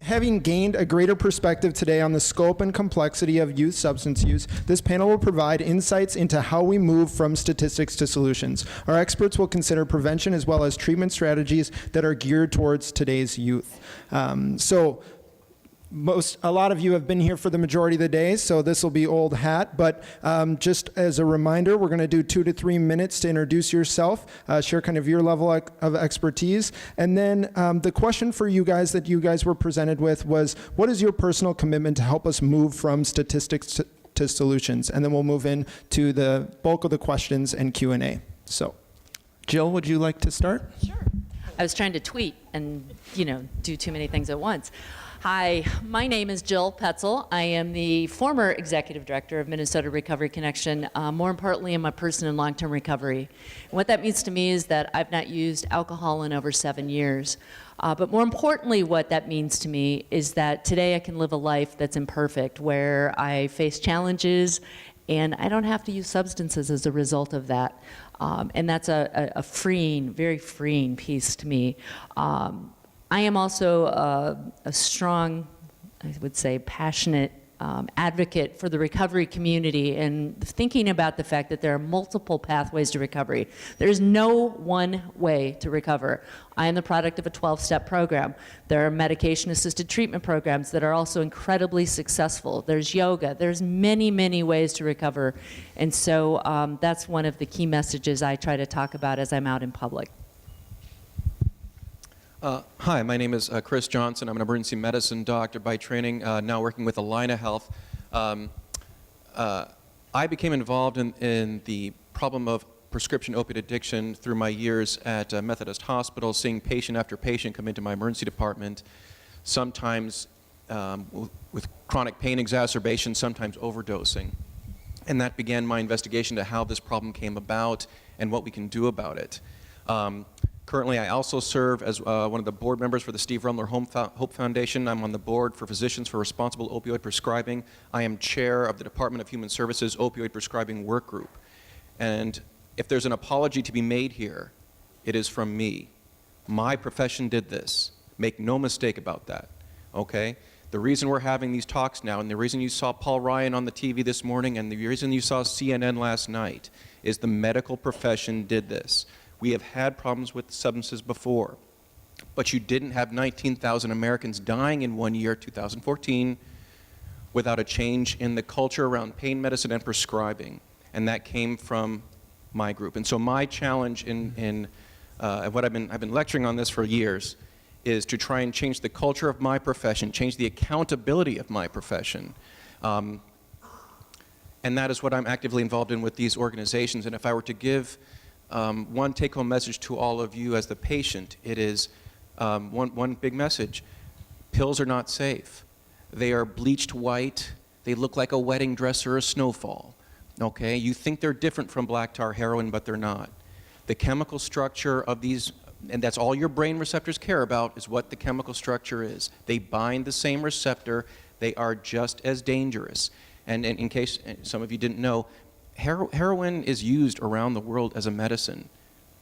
Having gained a greater perspective today on the scope and complexity of youth substance use, this panel will provide insights into how we move from statistics to solutions. Our experts will consider prevention as well as treatment strategies that are geared towards today's youth. A lot of you have been here for the majority of the day, so this will be old hat, but just as a reminder, we're going to do 2 to 3 minutes to introduce yourself, share kind of your level of expertise, and then the question for you guys that you guys were presented with was, what is your personal commitment to help us move from statistics to solutions? And then we'll move into the bulk of the questions and Q&A. So, Jill, would you like to start? Sure. I was trying to tweet and, do too many things at once. Hi, my name is Jill Petzel. I am the former executive director of Minnesota Recovery Connection. More importantly, I'm a person in long-term recovery. And what that means to me is that I've not used alcohol in over 7 years. But more importantly, what that means to me is that today I can live a life that's imperfect, where I face challenges and I don't have to use substances as a result of that. And that's a freeing, very freeing piece to me. I am also a strong, I would say, passionate advocate for the recovery community and thinking about the fact that there are multiple pathways to recovery. There's no one way to recover. I am the product of a 12-step program. There are medication-assisted treatment programs that are also incredibly successful. There's yoga. There's many, many ways to recover. And so that's one of the key messages I try to talk about as I'm out in public. Hi, my name is Chris Johnson. I'm an emergency medicine doctor by training, now working with Allina Health. I became involved in the problem of prescription opiate addiction through my years at Methodist Hospital, seeing patient after patient come into my emergency department, sometimes with chronic pain exacerbation, sometimes overdosing. And that began my investigation to how this problem came about and what we can do about it. Currently, I also serve as one of the board members for the Steve Rumler Hope Foundation. I'm on the board for Physicians for Responsible Opioid Prescribing. I am chair of the Department of Human Services Opioid Prescribing Work Group. And if there's an apology to be made here, it is from me. My profession did this. Make no mistake about that, okay? The reason we're having these talks now, and the reason you saw Paul Ryan on the TV this morning, and the reason you saw CNN last night, is the medical profession did this. We have had problems with substances before, but you didn't have 19,000 Americans dying in 1 year, 2014, without a change in the culture around pain medicine and prescribing, and that came from my group. And so my challenge in what I've been lecturing on this for years is to try and change the culture of my profession, change the accountability of my profession. And that is what I'm actively involved in with these organizations. And if I were to give one take-home message to all of you as the patient, it is one big message. Pills are not safe. They are bleached white. They look like a wedding dress or a snowfall. Okay? You think they're different from black tar heroin, but they're not. The chemical structure of these, and that's all your brain receptors care about, is what the chemical structure is. They bind the same receptor. They are just as dangerous. And in case some of you didn't know, heroin is used around the world as a medicine.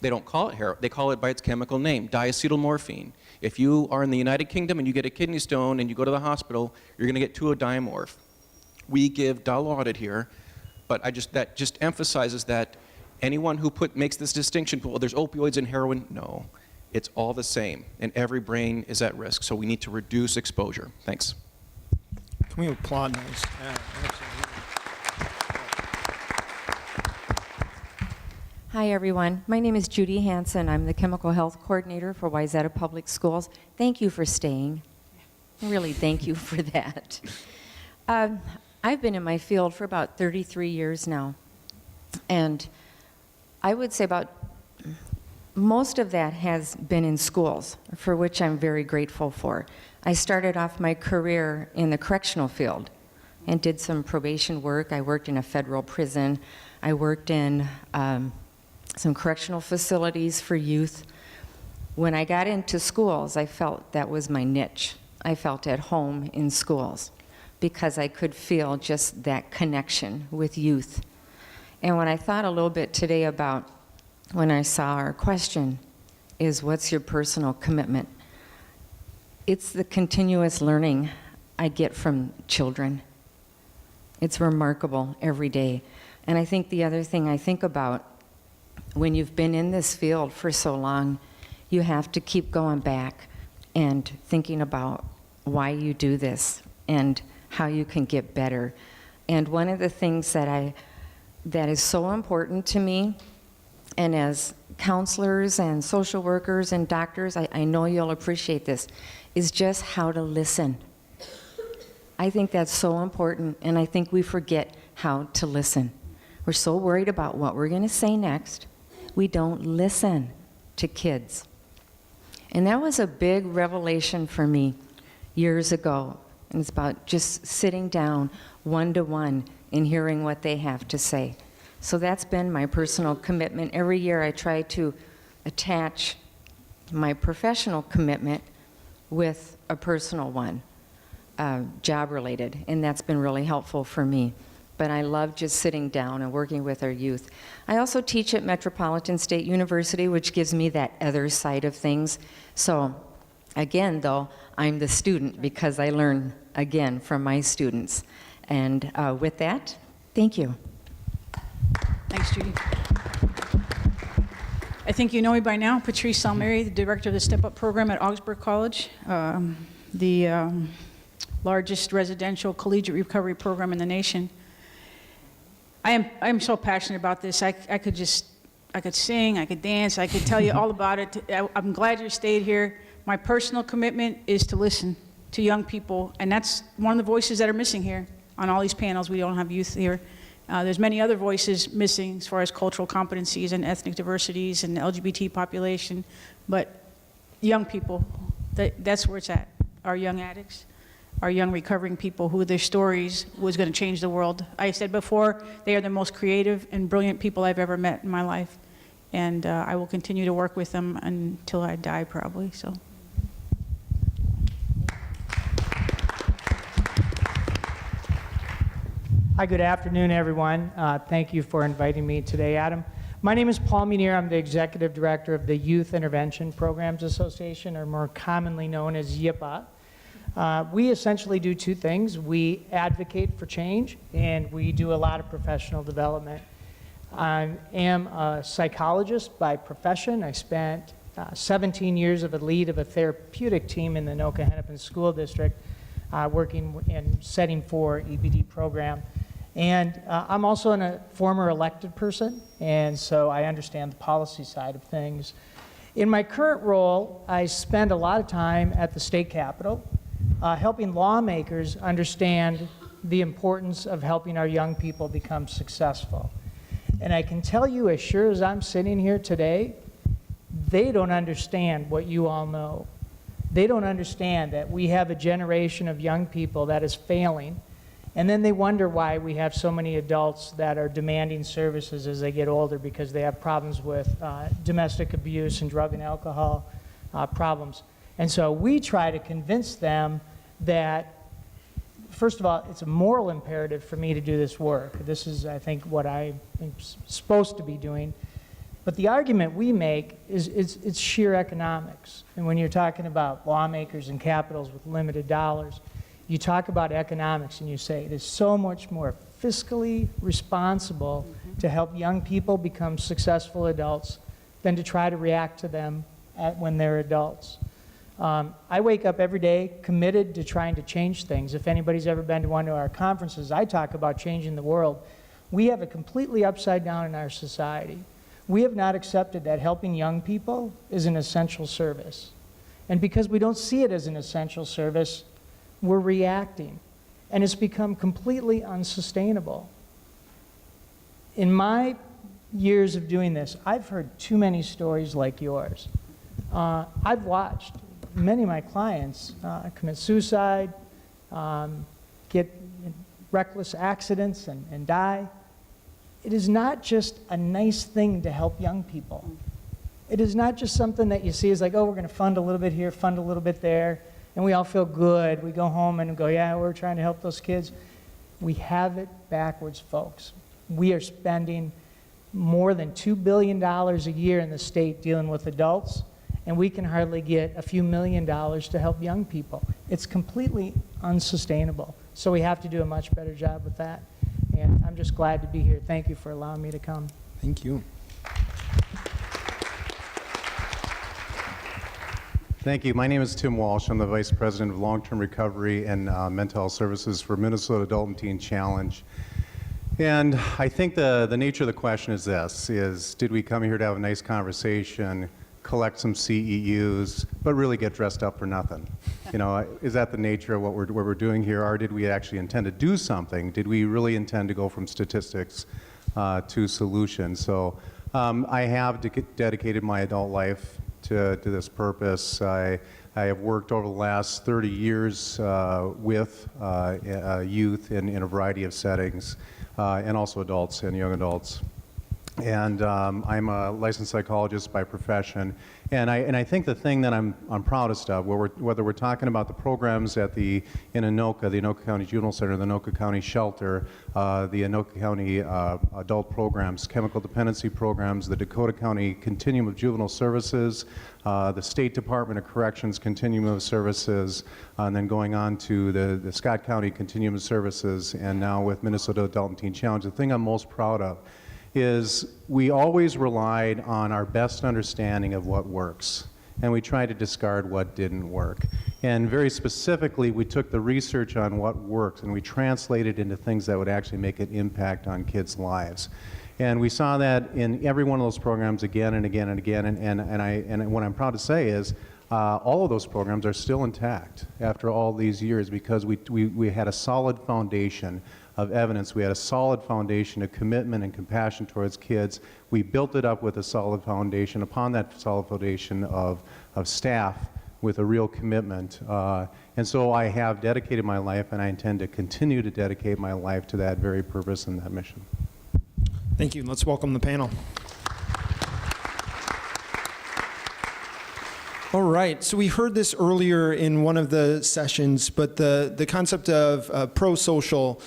They don't call it heroin, they call it by its chemical name, diacetylmorphine. If you are in the United Kingdom and you get a kidney stone and you go to the hospital, you're going to get 2-diamorph. We give Dilaudid here, but that just emphasizes that anyone who makes this distinction, well, there's opioids in heroin, no. It's all the same, and every brain is at risk, so we need to reduce exposure. Thanks. Can we applaud those? Yeah, absolutely. Hi everyone, my name is Judy Hansen. I'm the Chemical Health Coordinator for Wayzata Public Schools. Thank you for staying. Really, thank you for that. I've been in my field for about 33 years now, and I would say about most of that has been in schools, for which I'm very grateful for. I started off my career in the correctional field and did some probation work. I worked in a federal prison. I worked in some correctional facilities for youth. When I got into schools, I felt that was my niche. I felt at home in schools because I could feel just that connection with youth. And when I thought a little bit today about when I saw our question is, what's your personal commitment? it's the continuous learning I get from children. It's remarkable every day. And I think the other thing I think about, when you've been in this field for so long, you have to keep going back and thinking about why you do this and how you can get better. And one of the things that is so important to me, and as counselors and social workers and doctors, I know you'll appreciate this, is just how to listen. I think that's so important, and I think we forget how to listen. We're so worried about what we're going to say next, we don't listen to kids. And that was a big revelation for me years ago. And it's about just sitting down one-to-one and hearing what they have to say. So that's been my personal commitment. Every year I try to attach my professional commitment with a personal one, job-related, and that's been really helpful for me. But I love just sitting down and working with our youth. I also teach at Metropolitan State University, which gives me that other side of things. So again, though, I'm the student because I learn, again, from my students. And with that, thank you. Thanks, Judy. I think you know me by now, Patrice Salmieri, the director of the Step Up program at Augsburg College, the largest residential collegiate recovery program in the nation. I'm so passionate about this. I could sing, I could dance, I could tell you all about it. I'm glad you stayed here. My personal commitment is to listen to young people, and that's one of the voices that are missing here on all these panels. We don't have youth here. There's many other voices missing as far as cultural competencies and ethnic diversities and the LGBT population, but young people, that's where it's at. Our young addicts, our young recovering people who their stories was going to change the world. I said before, they are the most creative and brilliant people I've ever met in my life, and I will continue to work with them until I die, probably. So. Hi, good afternoon, everyone. Thank you for inviting me today, Adam. My name is Paul Munier. I'm the Executive Director of the Youth Intervention Programs Association, or more commonly known as YIPA. We essentially do two things. We advocate for change, and we do a lot of professional development. I am a psychologist by profession. I spent 17 years of a lead of a therapeutic team in the Anoka-Hennepin School District, working in setting for EBD program. And I'm also a former elected person, and so I understand the policy side of things. In my current role, I spend a lot of time at the state capitol, helping lawmakers understand the importance of helping our young people become successful. And I can tell you, as sure as I'm sitting here today, they don't understand what you all know. They don't understand that we have a generation of young people that is failing, and then they wonder why we have so many adults that are demanding services as they get older because they have problems with domestic abuse and drug and alcohol problems. And so we try to convince them that, first of all, it's a moral imperative for me to do this work. This is, I think, what I'm supposed to be doing. But the argument we make is it's sheer economics. And when you're talking about lawmakers and capitals with limited dollars, you talk about economics and you say it is so much more fiscally responsible to help young people become successful adults than to try to react to them when they're adults. I wake up every day committed to trying to change things. If anybody's ever been to one of our conferences, I talk about changing the world. We have it completely upside down in our society. We have not accepted that helping young people is an essential service. And because we don't see it as an essential service, we're reacting. And it's become completely unsustainable. In my years of doing this, I've heard too many stories like yours. I've watched many of my clients commit suicide, get in reckless accidents and die. It is not just a nice thing to help young people. It is not just something that you see as like, oh, we're going to fund a little bit here, fund a little bit there, and we all feel good. We go home and go, yeah, we're trying to help those kids. We have it backwards, folks. We are spending more than $2 billion a year in the state dealing with adults, and we can hardly get a few $1 million to help young people. It's completely unsustainable. So we have to do a much better job with that. And I'm just glad to be here. Thank you for allowing me to come. Thank you. Thank you. My name is Tim Walsh. I'm the Vice President of Long-Term Recovery and Mental Health Services for Minnesota Adult and Teen Challenge. And I think the nature of the question is this, did we come here to have a nice conversation, collect some CEUs, but really get dressed up for nothing? You know, is that the nature of what we're doing here, or did we actually intend to do something? Did we really intend to go from statistics to solutions? So I have dedicated my adult life to this purpose. I have worked over the last 30 years with youth in a variety of settings, and also adults and young adults. And I'm a licensed psychologist by profession. And I think the thing that I'm proudest of, whether we're talking about the programs in Anoka, the Anoka County Juvenile Center, the Anoka County Shelter, the Anoka County Adult Programs, Chemical Dependency Programs, the Dakota County Continuum of Juvenile Services, the State Department of Corrections Continuum of Services, and then going on to the Scott County Continuum of Services, and now with Minnesota Adult and Teen Challenge. The thing I'm most proud of is we always relied on our best understanding of what works, and we tried to discard what didn't work. And very specifically, we took the research on what works and we translated into things that would actually make an impact on kids' lives. And we saw that in every one of those programs again and again and again, and what I'm proud to say is all of those programs are still intact after all these years, because we had a solid foundation of evidence. We had a solid foundation of commitment and compassion towards kids. We built it up with a solid foundation. Upon that solid foundation of staff with a real commitment. And so I have dedicated my life, and I intend to continue to dedicate my life to that very purpose and that mission. Thank you. Let's welcome the panel. All right, so we heard this earlier in one of the sessions, but the concept of pro-social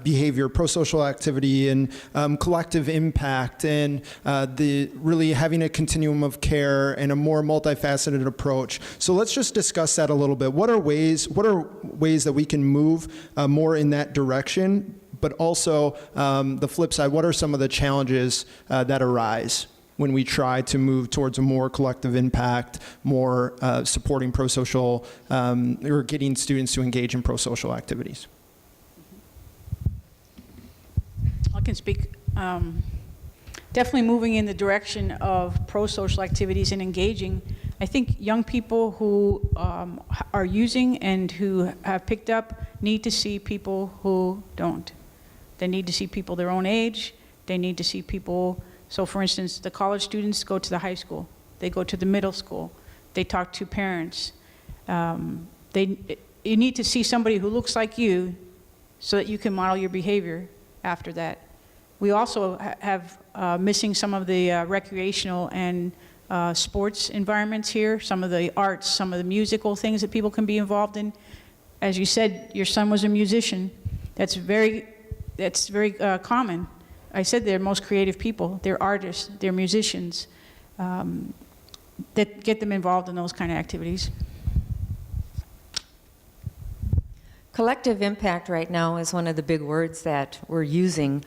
behavior, pro-social activity, and collective impact, and the really having a continuum of care and a more multifaceted approach. So let's just discuss that a little bit. What are ways that we can move more in that direction? But also the flip side, what are some of the challenges that arise when we try to move towards a more collective impact, more supporting pro-social, or getting students to engage in pro-social activities? I can speak. Definitely moving in the direction of pro-social activities and engaging. I think young people who are using and who have picked up need to see people who don't. They need to see people their own age. They need to see people. So for instance, the college students go to the high school, they go to the middle school, they talk to parents. You need to see somebody who looks like you so that you can model your behavior after that. We also have missing some of the recreational and sports environments here, some of the arts, some of the musical things that people can be involved in. As you said, your son was a musician. That's very common. I said they're most creative people. They're artists, they're musicians, that get them involved in those kind of activities. Collective impact right now is one of the big words that we're using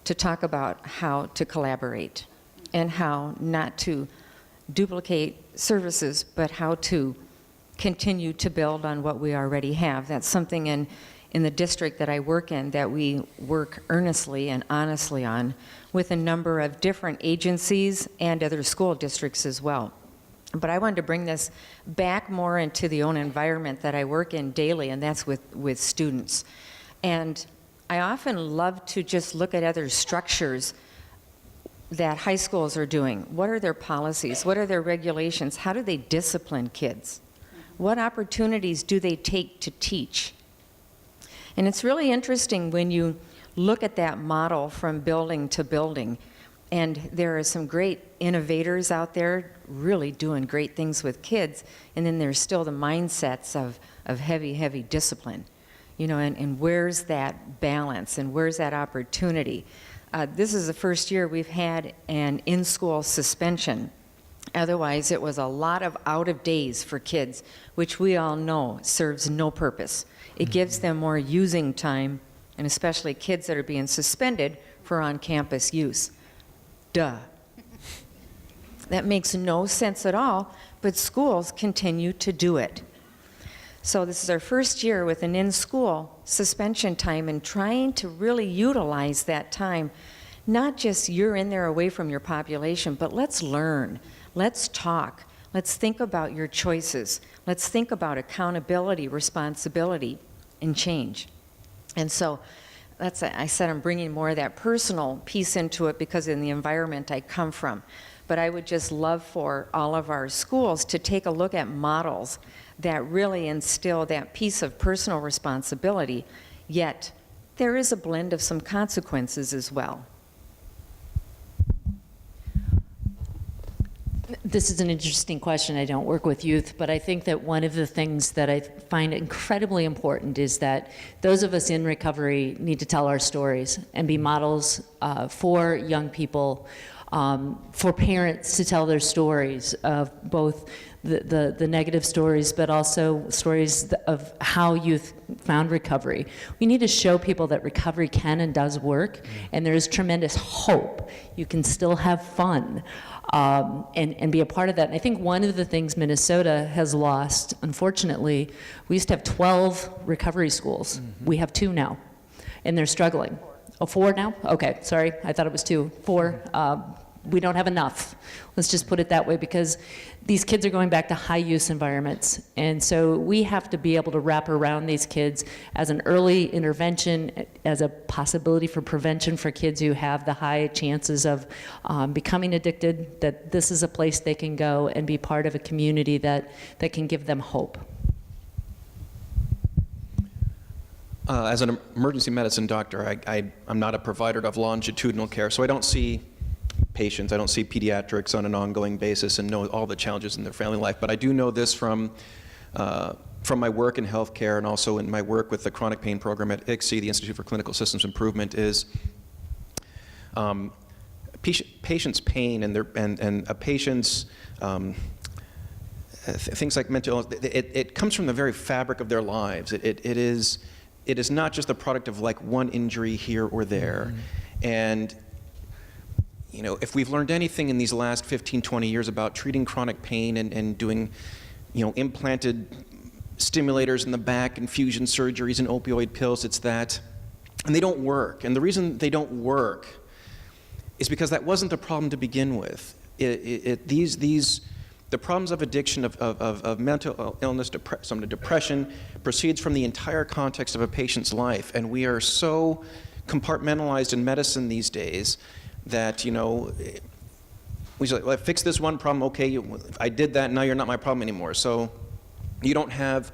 to talk about how to collaborate and how not to duplicate services, but how to continue to build on what we already have. That's something in the district that I work in that we work earnestly and honestly on with a number of different agencies and other school districts as well. But I wanted to bring this back more into the own environment that I work in daily, and that's with students. And I often love to just look at other structures that high schools are doing. What are their policies? What are their regulations? How do they discipline kids? What opportunities do they take to teach? And it's really interesting when you look at that model from building to building. And there are some great innovators out there really doing great things with kids. And then there's still the mindsets of heavy, heavy discipline. You know, and where's that balance and where's that opportunity? This is the first year we've had an in-school suspension Otherwise, it was a lot of out of days for kids, which we all know serves no purpose. It gives them more using time, and especially kids that are being suspended for on-campus use. Duh. That makes no sense at all, but schools continue to do it. So this is our first year with an in-school suspension time and trying to really utilize that time. Not just you're in there away from your population, but let's learn. Let's talk. Let's think about your choices. Let's think about accountability, responsibility, and change. And so I said I'm bringing more of that personal piece into it because in the environment I come from. But I would just love for all of our schools to take a look at models that really instill that piece of personal responsibility, yet there is a blend of some consequences as well. This is an interesting question. I don't work with youth, but I think that one of the things that I find incredibly important is that those of us in recovery need to tell our stories and be models for young people, for parents to tell their stories of both the negative stories, but also stories of how youth found recovery. We need to show people that recovery can and does work, and there is tremendous hope. You can still have fun. And be a part of that. And I think one of the things Minnesota has lost, unfortunately, we used to have 12 recovery schools. We have 2 now, and they're struggling. Oh, 4 now? Okay, sorry, I thought it was 2. 4. We don't have enough. Let's just put it that way, because these kids are going back to high-use environments. And so we have to be able to wrap around these kids as an early intervention, as a possibility for prevention for kids who have the high chances of becoming addicted, that this is a place they can go and be part of a community that can give them hope. As an emergency medicine doctor, I'm not a provider of longitudinal care, so I don't see patients. I don't see pediatrics on an ongoing basis and know all the challenges in their family life. But I do know this from my work in healthcare and also in my work with the chronic pain program at ICSI, the Institute for Clinical Systems Improvement, is patients' pain and a patient's things like mental illness. It comes from the very fabric of their lives. It is not just the product of like one injury here or there. And you know, if we've learned anything in these last 15, 20 years about treating chronic pain and doing, you know, implanted stimulators in the back, infusion surgeries and opioid pills, it's that, and they don't work. And the reason they don't work is because that wasn't the problem to begin with. The problems of addiction, of mental illness, some depression, proceeds from the entire context of a patient's life. And we are so compartmentalized in medicine these days that, you know, we say, well, I fixed this one problem, okay, I did that, now you're not my problem anymore. So you don't have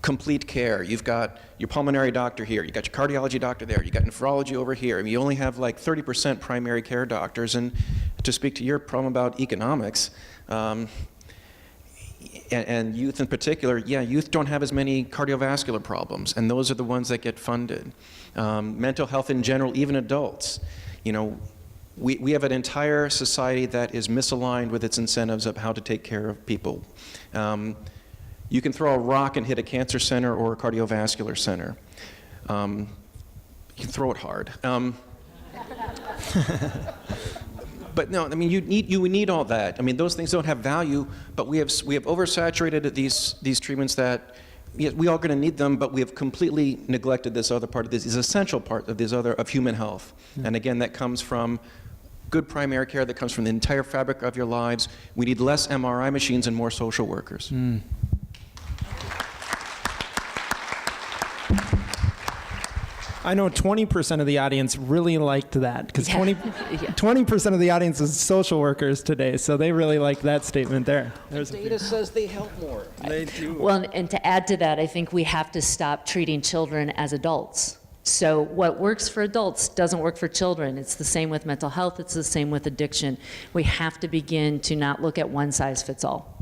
complete care. You've got your pulmonary doctor here, you got your cardiology doctor there, you got nephrology over here. I mean, you only have like 30% primary care doctors. And to speak to your problem about economics, and youth in particular, yeah, youth don't have as many cardiovascular problems, and those are the ones that get funded. Mental health in general, even adults, you know, we have an entire society that is misaligned with its incentives of how to take care of people. You can throw a rock and hit a cancer center or a cardiovascular center. You can throw it hard. But no, I mean, you need all that. I mean, those things don't have value, but we have oversaturated these treatments that, yes, we are going to need them, but we have completely neglected this other part of this essential part of of human health. And again, that comes from good primary care, that comes from the entire fabric of your lives. We need less MRI machines and more social workers. I know 20% of the audience really liked that, because 20% of the audience is social workers today, so they really like that statement there. Data says they help more. They do. Well, and to add to that, I think we have to stop treating children as adults. So what works for adults doesn't work for children. It's the same with mental health. It's the same with addiction. We have to begin to not look at one size fits all.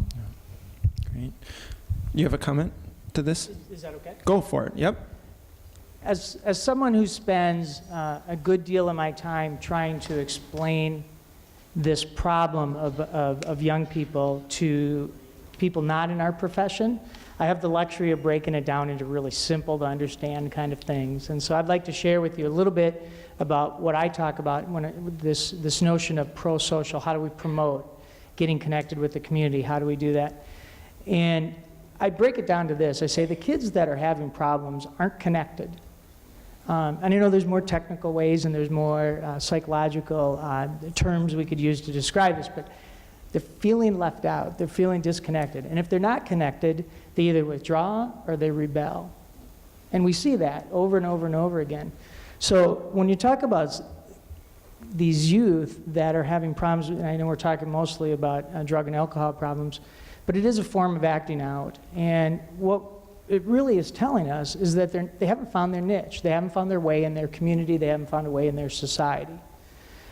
Great. You have a comment to this? Is that okay? Go for it. Yep. As someone who spends a good deal of my time trying to explain this problem of young people to people not in our profession. I have the luxury of breaking it down into really simple to understand kind of things. And so I'd like to share with you a little bit about what I talk about when this notion of pro-social. How do we promote getting connected with the community? How do we do that? And I break it down to this. I say the kids that are having problems aren't connected. And I know there's more technical ways and there's more psychological terms we could use to describe this, but they're feeling left out. They're feeling disconnected. And if they're not connected, they either withdraw or they rebel. And we see that over and over and over again. So when you talk about these youth that are having problems, and I know we're talking mostly about drug and alcohol problems, but it is a form of acting out. And what it really is telling us is that they haven't found their niche. They haven't found their way in their community. They haven't found a way in their society.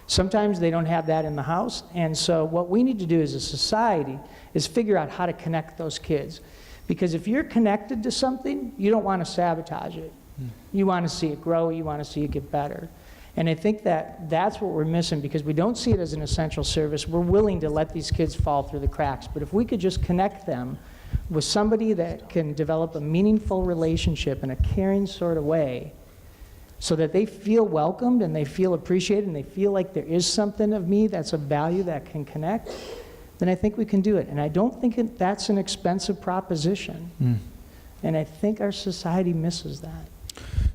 Sometimes they don't have that in the house. And so what we need to do as a society is figure out how to connect those kids. Because if you're connected to something, you don't want to sabotage it. You want to see it grow. You want to see it get better. And I think that that's what we're missing, because we don't see it as an essential service. We're willing to let these kids fall through the cracks. But if we could just connect them with somebody that can develop a meaningful relationship in a caring sort of way, so that they feel welcomed and they feel appreciated and they feel like there is something of me that's of value that can connect, then I think we can do it. And I don't think that's an expensive proposition. And I think our society misses that.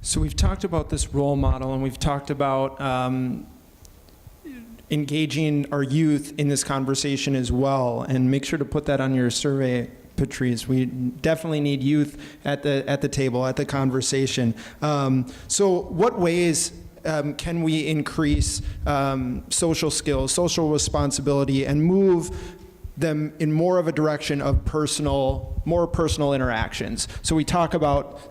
So we've talked about this role model, and we've talked about engaging our youth in this conversation as well. And make sure to put that on your survey, Patrice. We definitely need youth at the table, at the conversation. So what ways can we increase social skills, social responsibility, and move them in more of a direction of more personal interactions? So we talk about,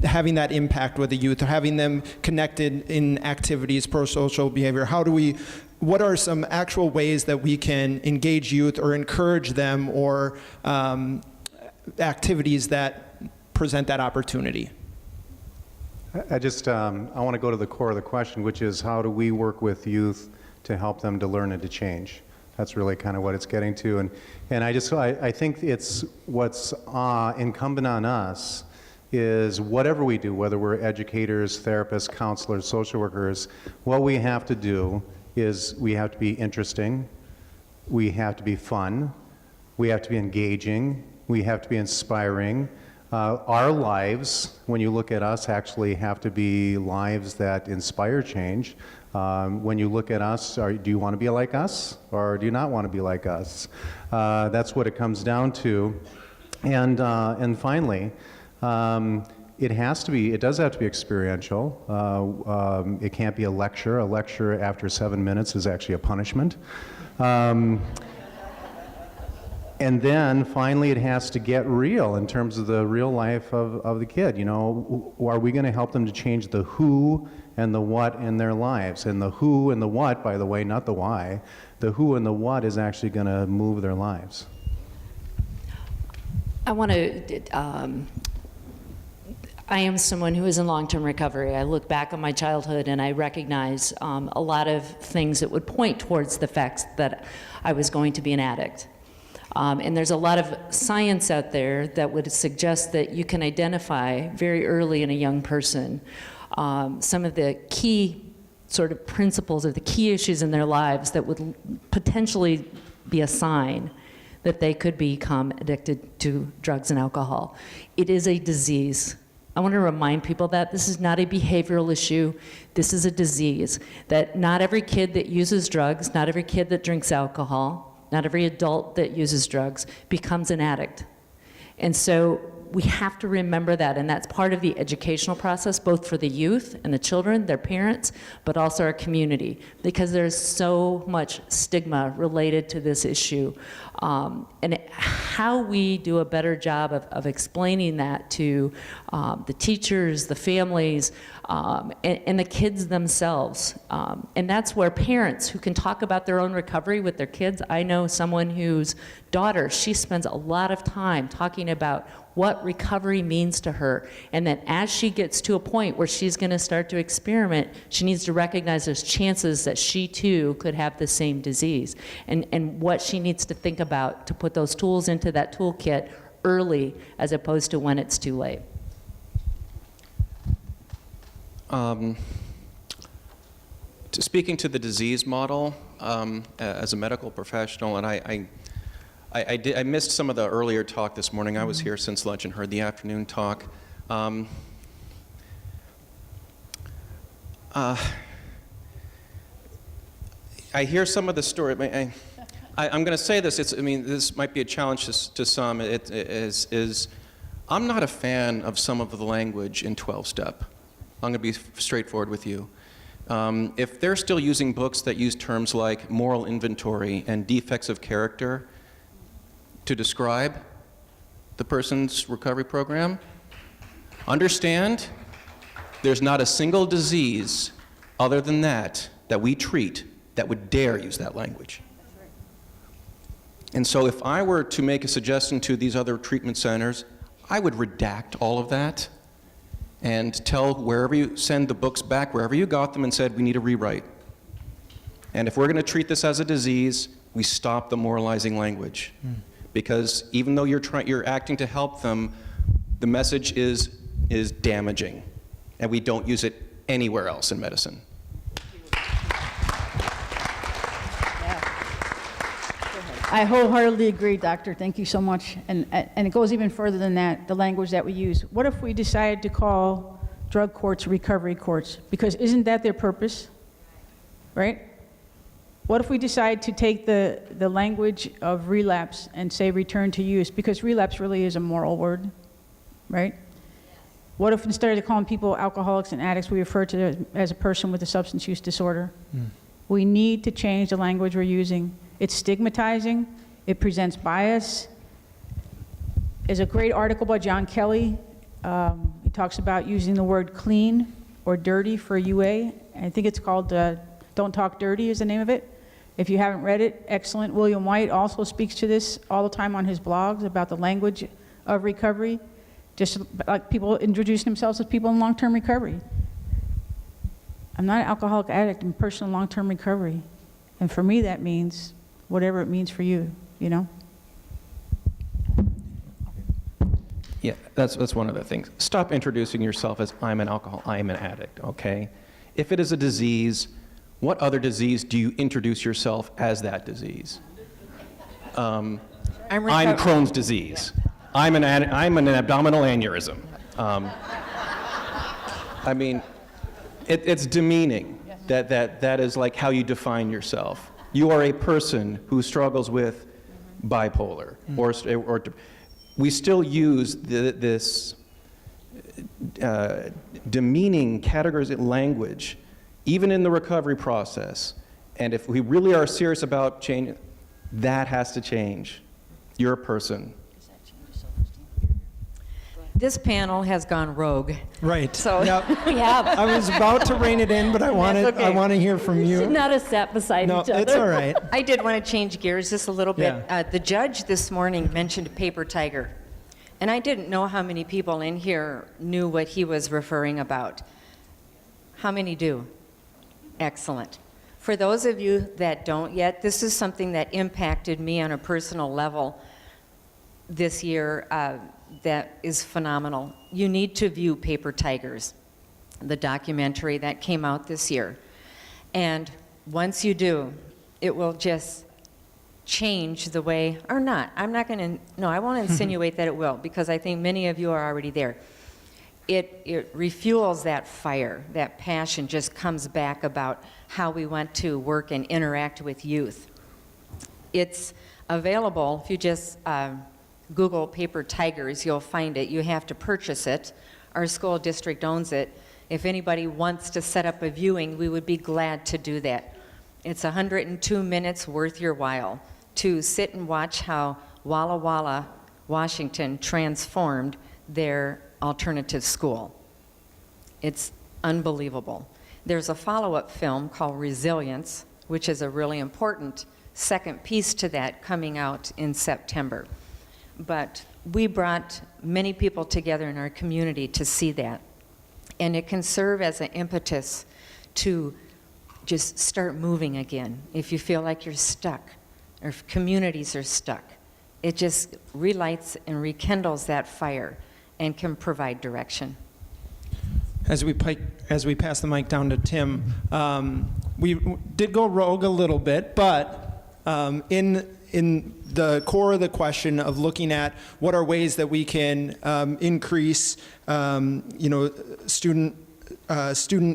having that impact with the youth, or having them connected in activities, pro-social behavior. What are some actual ways that we can engage youth or encourage them, or activities that present that opportunity? I want to go to the core of the question, which is how do we work with youth to help them to learn and to change? That's really kind of what it's getting to. And I think it's what's incumbent on us is whatever we do, whether we're educators, therapists, counselors, social workers, what we have to do is we have to be interesting, we have to be fun, we have to be engaging, we have to be inspiring. Our lives, when you look at us, actually have to be lives that inspire change. When you look at us, do you want to be like us, or do you not want to be like us? That's what it comes down to. And finally, it does have to be experiential. It can't be a lecture. A lecture after 7 minutes is actually a punishment. And then finally, it has to get real in terms of the real life of the kid. Are we going to help them to change the who and the what in their lives? And the who and the what, by the way, not the why. The who and the what is actually going to move their lives. I am someone who is in long-term recovery. I look back on my childhood and I recognize a lot of things that would point towards the fact that I was going to be an addict. And there's a lot of science out there that would suggest that you can identify very early in a young person some of the key sort of principles or the key issues in their lives that would potentially be a sign that they could become addicted to drugs and alcohol. It is a disease. I want to remind people that this is not a behavioral issue. This is a disease. That not every kid that uses drugs, not every kid that drinks alcohol, not every adult that uses drugs becomes an addict. And so we have to remember that, and that's part of the educational process, both for the youth and the children, their parents, but also our community, because there's so much stigma related to this issue. And how we do a better job of explaining that to the teachers, the families, and the kids themselves. And that's where parents who can talk about their own recovery with their kids. I know someone whose daughter, she spends a lot of time talking about what recovery means to her, and that as she gets to a point where she's going to start to experiment, she needs to recognize there's chances that she too could have the same disease, and what she needs to think about to put those tools into that toolkit early as opposed to when it's too late. Speaking to the disease model, as a medical professional, and I missed some of the earlier talk this morning. I was here since lunch and heard the afternoon talk. I hear some of the story. I'm going to say this. This might be a challenge to some. I'm not a fan of some of the language in 12-step. I'm going to be straightforward with you. If they're still using books that use terms like moral inventory and defects of character to describe the person's recovery program, understand there's not a single disease other than that we treat that would dare use that language. And so if I were to make a suggestion to these other treatment centers, I would redact all of that and tell wherever you send the books back, wherever you got them, and said, we need a rewrite. And if we're going to treat this as a disease, we stop the moralizing language. Because even though you're acting to help them, the message is damaging, and we don't use it anywhere else in medicine. I wholeheartedly agree, doctor. Thank you so much. And it goes even further than that, the language that we use. What if we decided to call drug courts recovery courts? Because isn't that their purpose, right? What if we decide to take the language of relapse and say return to use? Because relapse really is a moral word, right? What if instead of calling people alcoholics and addicts, we refer to them as a person with a substance use disorder? We need to change the language we're using. It's stigmatizing. It presents bias. There's a great article by John Kelly. He talks about using the word clean or dirty for UA. I think it's called Don't Talk Dirty is the name of it. If you haven't read it, excellent. William White also speaks to this all the time on his blogs about the language of recovery, just like people introducing themselves as people in long-term recovery. I'm not an alcoholic addict, I'm a person in long-term recovery. And for me, that means whatever it means for you, you know? Yeah, that's one of the things. Stop introducing yourself as I'm an addict, okay? If it is a disease, what other disease do you introduce yourself as that disease? I'm Crohn's disease. I'm an abdominal aneurysm. I mean, it's demeaning that is like how you define yourself. You are a person who struggles with bipolar, or we still use this demeaning categories in language, even in the recovery process. And if we really are serious about change, that has to change. You're a person. This panel has gone rogue. Right. So Yep. We have. I was about to rein it in, but I want to hear from you. Not have sat beside No, each other. it's all right. I did want to change gears just a little bit. Yeah. The judge this morning mentioned paper tiger. And I didn't know how many people in here knew what he was referring about. How many do? Excellent. For those of you that don't yet, this is something that impacted me on a personal level this year that is phenomenal. You need to view Paper Tigers, the documentary that came out this year. And once you do, it will just change the way, or not. I'm not going to, no, I won't insinuate that it will, because I think many of you are already there. It refuels that fire, that passion just comes back about how we want to work and interact with youth. It's available, if you just Google Paper Tigers, you'll find it. You have to purchase it. Our school district owns it. If anybody wants to set up a viewing, we would be glad to do that. It's 102 minutes worth your while to sit and watch how Walla Walla, Washington transformed their alternative school. It's unbelievable. There's a follow-up film called Resilience, which is a really important second piece to that coming out in September. But we brought many people together in our community to see that. And it can serve as an impetus to just start moving again. If you feel like you're stuck, or if communities are stuck, it just relights and rekindles that fire and can provide direction. As we pass the mic down to Tim, we did go rogue a little bit, but in the core of the question of looking at what are ways that we can increase, student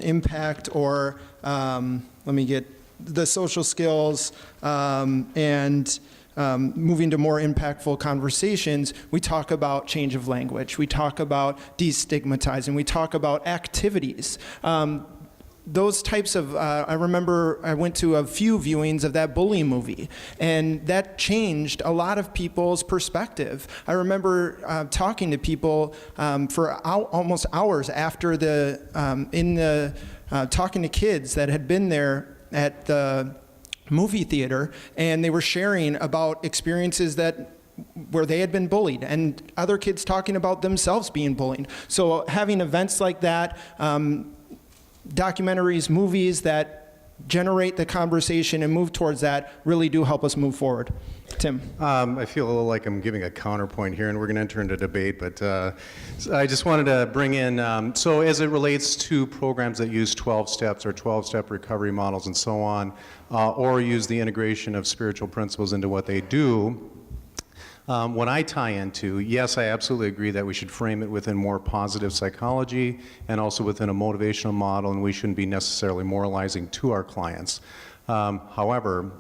impact, or let me get the social skills and moving to more impactful conversations, we talk about change of language. We talk about destigmatizing. We talk about activities. Those types of, I remember I went to a few viewings of that Bully movie, and that changed a lot of people's perspective. I remember talking to people for almost hours after talking to kids that had been there at the movie theater, and they were sharing about experiences where they had been bullied, and other kids talking about themselves being bullied. So having events like that, documentaries, movies that generate the conversation and move towards that really do help us move forward. Tim. I feel a little like I'm giving a counterpoint here, and we're going to enter into debate, but I just wanted to bring in, so as it relates to programs that use 12 steps or 12-step recovery models and so on, or use the integration of spiritual principles into what they do, what I tie into, yes, I absolutely agree that we should frame it within more positive psychology and also within a motivational model, and we shouldn't be necessarily moralizing to our clients. However,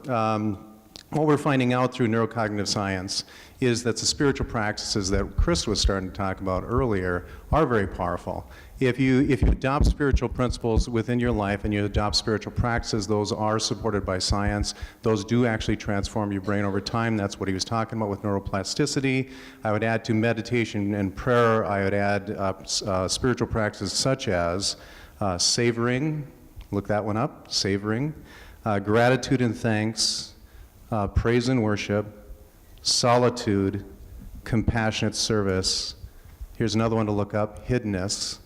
what we're finding out through neurocognitive science is that the spiritual practices that Chris was starting to talk about earlier are very powerful. If you adopt spiritual principles within your life and you adopt spiritual practices, those are supported by science. Those do actually transform your brain over time. That's what he was talking about with neuroplasticity. I would add to meditation and prayer, I would add spiritual practices such as savoring, look that one up, savoring, gratitude and thanks, praise and worship, solitude, compassionate service. Here's another one to look up, hiddenness.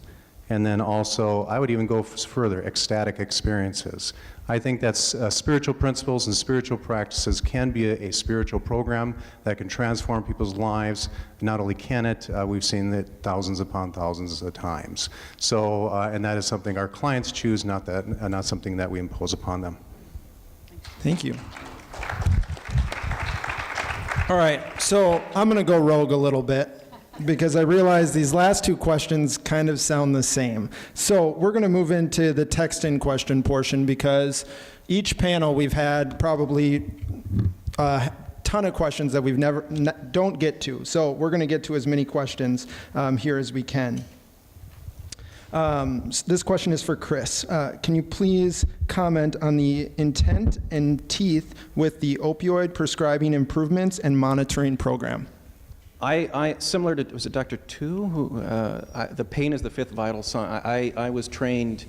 And then also, I would even go further, ecstatic experiences. I think that spiritual principles and spiritual practices can be a spiritual program that can transform people's lives. Not only can it, we've seen it thousands upon thousands of times. So, and that is something our clients choose, not something that we impose upon them. Thank you. All right, so I'm going to go rogue a little bit because I realize these last two questions kind of sound the same. So we're going to move into the text-in question portion because each panel we've had probably a ton of questions that don't get to. So we're going to get to as many questions here as we can. This question is for Chris. Can you please comment on the intent and teeth with the opioid prescribing improvements and monitoring program? I similar to, was it Dr. Tu, who, the pain is the fifth vital sign. I was trained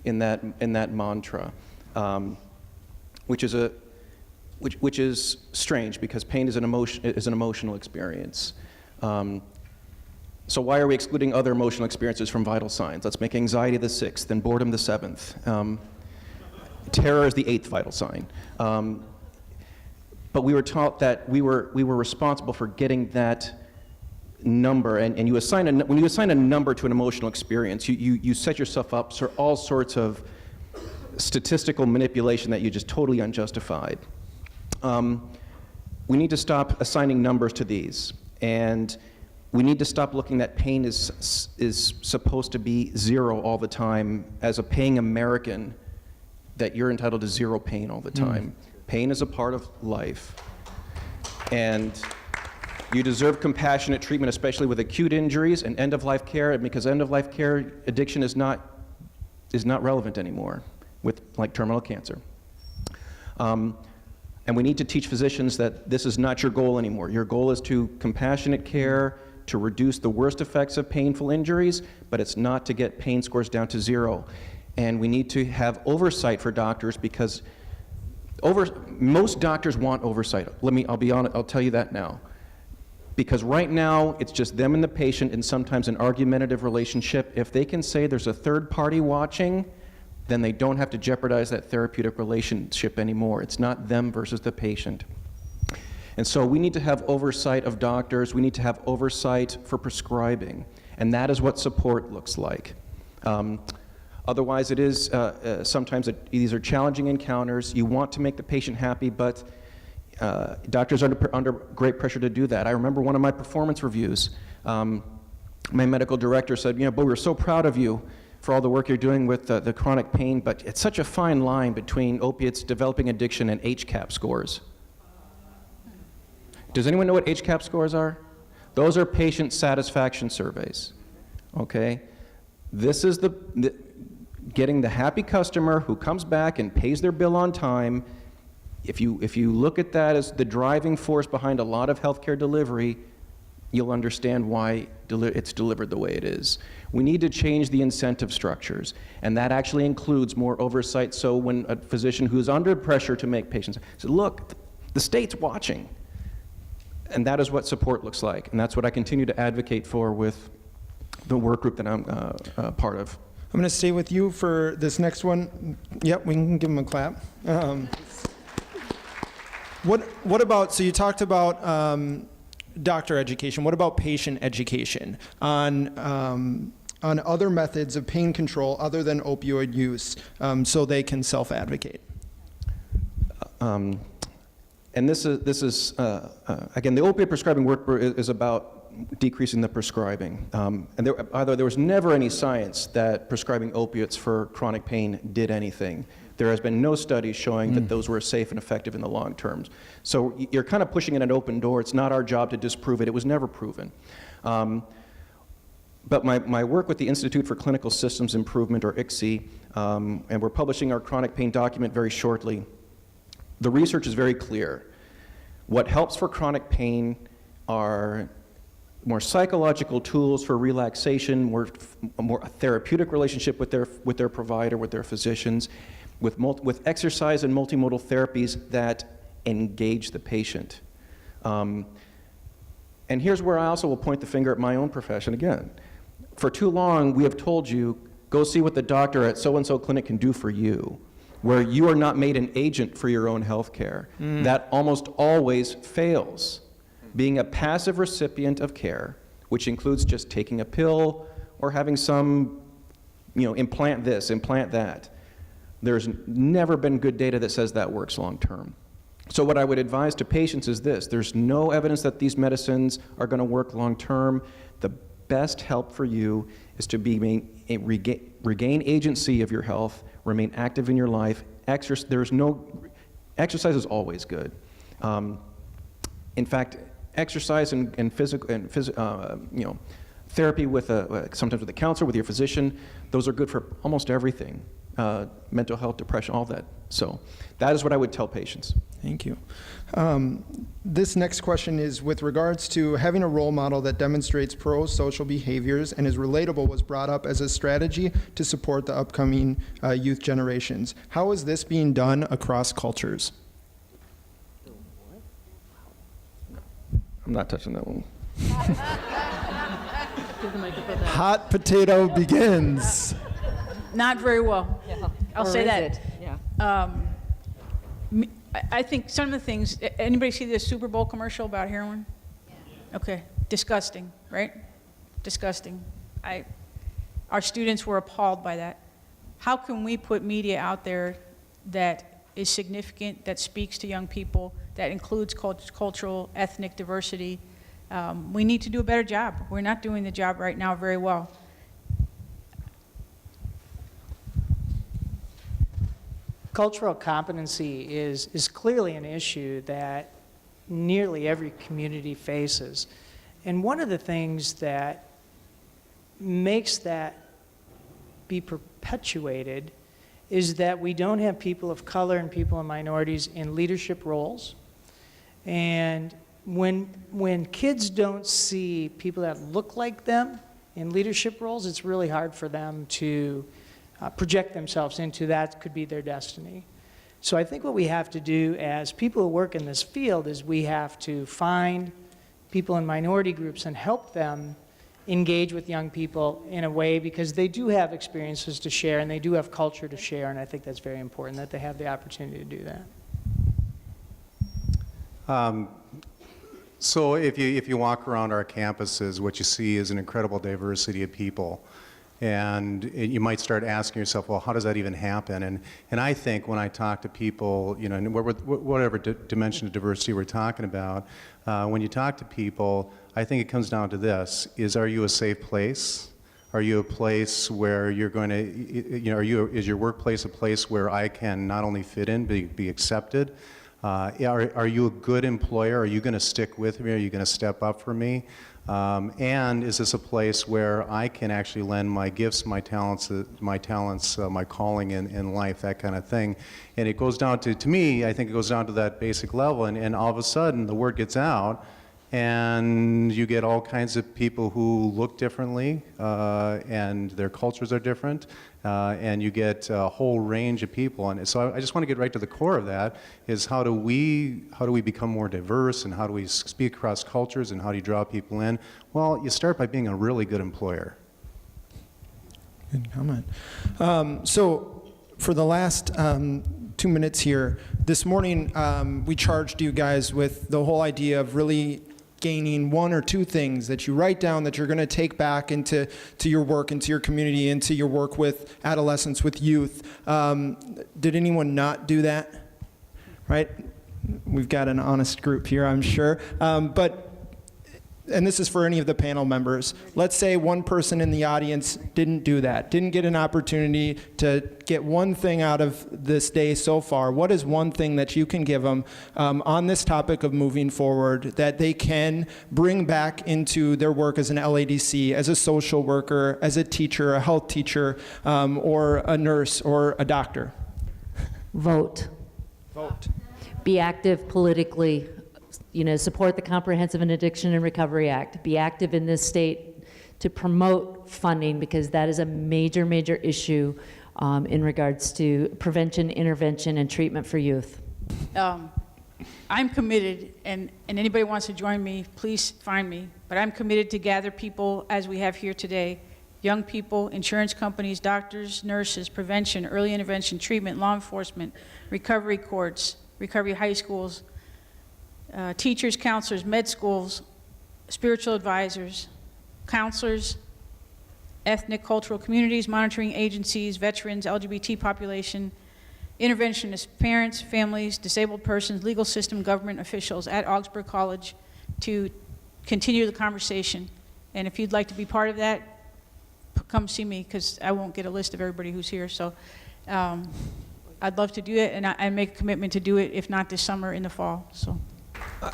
in that mantra, which is strange because pain is an emotional experience. So why are we excluding other emotional experiences from vital signs? Let's make anxiety the sixth and boredom the seventh. Terror is the eighth vital sign. But we were taught that we were responsible for getting that number, and when you assign a number to an emotional experience, you set yourself up for all sorts of statistical manipulation that you just totally unjustified. We need to stop assigning numbers to these, and we need to stop looking that pain is supposed to be zero all the time. As a paying American, that you're entitled to zero pain all the time. Pain is a part of life, and you deserve compassionate treatment, especially with acute injuries and end-of-life care, because end-of-life care addiction is not relevant anymore with like terminal cancer. And we need to teach physicians that this is not your goal anymore. Your goal is to compassionate care, to reduce the worst effects of painful injuries, but it's not to get pain scores down to zero. And we need to have oversight for doctors because Most doctors want oversight. I'll be honest, I'll tell you that now. Because right now, it's just them and the patient and sometimes an argumentative relationship. If they can say there's a third party watching, then they don't have to jeopardize that therapeutic relationship anymore. It's not them versus the patient. And so we need to have oversight of doctors. We need to have oversight for prescribing. And that is what support looks like. Otherwise, it is sometimes these are challenging encounters. You want to make the patient happy, but doctors are under great pressure to do that. I remember one of my performance reviews. My medical director said, "Boy, we're so proud of you for all the work you're doing with the chronic pain, but it's such a fine line between opiates, developing addiction, and HCAP scores." Does anyone know what HCAP scores are? Those are patient satisfaction surveys, okay? This is getting the happy customer who comes back and pays their bill on time. If you look at that as the driving force behind a lot of healthcare delivery, you'll understand why it's delivered the way it is. We need to change the incentive structures, and that actually includes more oversight. So when a physician who's under pressure to make patients say, "Look, the state's watching," and that is what support looks like, and that's what I continue to advocate for with the work group that I'm part of. I'm going to stay with you for this next one. Yep, we can give them a clap. What about, so you talked about doctor education. What about patient education on other methods of pain control other than opioid use so they can self-advocate? And this is again, the opiate prescribing work is about decreasing the prescribing. And there was never any science that prescribing opiates for chronic pain did anything. There has been no studies showing that those were safe and effective in the long term. So you're kind of pushing in an open door. It's not our job to disprove it. It was never proven. But my work with the Institute for Clinical Systems Improvement, or ICSI, and we're publishing our chronic pain document very shortly, the research is very clear. What helps for chronic pain are more psychological tools for relaxation, a more therapeutic relationship with their provider, with their physicians, with exercise and multimodal therapies that engage the patient. And here's where I also will point the finger at my own profession again. For too long, we have told you, go see what the doctor at so-and-so clinic can do for you, where you are not made an agent for your own health care. That almost always fails. Being a passive recipient of care, which includes just taking a pill or having some, implant this, implant that. There's never been good data that says that works long term. So what I would advise to patients is this: there's no evidence that these medicines are going to work long term. The best help for you is to regain agency of your health, remain active in your life. Exercise is always good. In fact, exercise and therapy with sometimes with a counselor, with your physician, those are good for almost everything. Mental health, depression, all that. So that is what I would tell patients. Thank you. This next question is with regards to having a role model that demonstrates pro-social behaviors and is relatable was brought up as a strategy to support the upcoming youth generations. How is this being done across cultures? I'm not touching that one. Hot potato begins. Not very well. Yeah. I'll Or say is that. it? Yeah. I think some of the things, anybody see the Super Bowl commercial about heroin? Yeah. Okay, disgusting, right? Disgusting. Our students were appalled by that. How can we put media out there that is significant, that speaks to young people, that includes cultural, ethnic diversity? We need to do a better job. We're not doing the job right now very well. Cultural competency is clearly an issue that nearly every community faces. And one of the things that makes that be perpetuated is that we don't have people of color and people and minorities in leadership roles. And when kids don't see people that look like them in leadership roles, it's really hard for them to project themselves into that could be their destiny. So I think what we have to do as people who work in this field is we have to find people in minority groups and help them engage with young people in a way, because they do have experiences to share and they do have culture to share, and I think that's very important that they have the opportunity to do that. So if you walk around our campuses, what you see is an incredible diversity of people. And you might start asking yourself, well, how does that even happen? And I think when I talk to people, you know, whatever dimension of diversity we're talking about, when you talk to people, I think it comes down to this: are you a safe place? Are you a place where you're going to, you know, is your workplace a place where I can not only fit in, be accepted? Are you a good employer? Are you going to stick with me? Are you going to step up for me? And is this a place where I can actually lend my gifts, my talents, my calling in life, that kind of thing? And it goes down to me, I think it goes down to that basic level, and all of a sudden the word gets out, and you get all kinds of people who look differently, and their cultures are different, and you get a whole range of people. And so I just want to get right to the core of that, is how do we become more diverse, and how do we speak across cultures, and how do you draw people in? Well, you start by being a really good employer. Good comment. So for the last 2 minutes here, this morning we charged you guys with the whole idea of really gaining one or two things that you write down that you're going to take back into your work, into your community, into your work with adolescents, with youth. Did anyone not do that? Right? We've got an honest group here, I'm sure. And this is for any of the panel members. Let's say one person in the audience didn't do that, didn't get an opportunity to get one thing out of this day so far. What is one thing that you can give them on this topic of moving forward that they can bring back into their work as an LADC, as a social worker, as a teacher, a health teacher, or a nurse or a doctor? Vote. Vote. Be active politically. You know, support the Comprehensive and Addiction and Recovery Act. Be active in this state to promote funding, because that is a major, major issue in regards to prevention, intervention, and treatment for youth. I'm committed, and anybody wants to join me, please find me, but I'm committed to gather people as we have here today: young people, insurance companies, doctors, nurses, prevention, early intervention, treatment, law enforcement, recovery courts, recovery high schools, teachers, counselors, med schools, spiritual advisors, counselors, ethnic, cultural communities, monitoring agencies, veterans, LGBT population, interventionists, parents, families, disabled persons, legal system, government officials at Augsburg College to continue the conversation. And if you'd like to be part of that, come see me, because I won't get a list of everybody who's here. So I'd love to do it, and I make a commitment to do it, if not this summer, in the fall. So.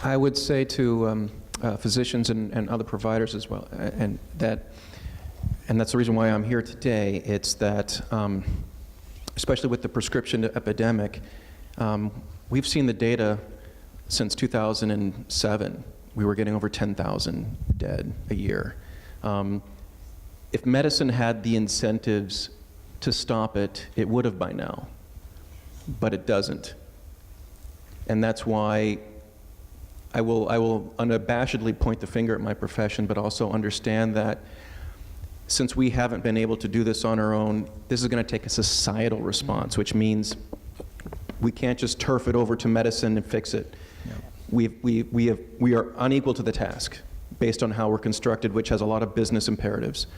I would say to physicians and other providers as well, and that's the reason why I'm here today. It's that, especially with the prescription epidemic, we've seen the data since 2007. We were getting over 10,000 dead a year. If medicine had the incentives to stop it, it would have by now, but it doesn't. And that's why I will unabashedly point the finger at my profession, but also understand that since we haven't been able to do this on our own, this is going to take a societal response, which means we can't just turf it over to medicine and fix it. Yeah. We are unequal to the task based on how we're constructed, which has a lot of business imperatives.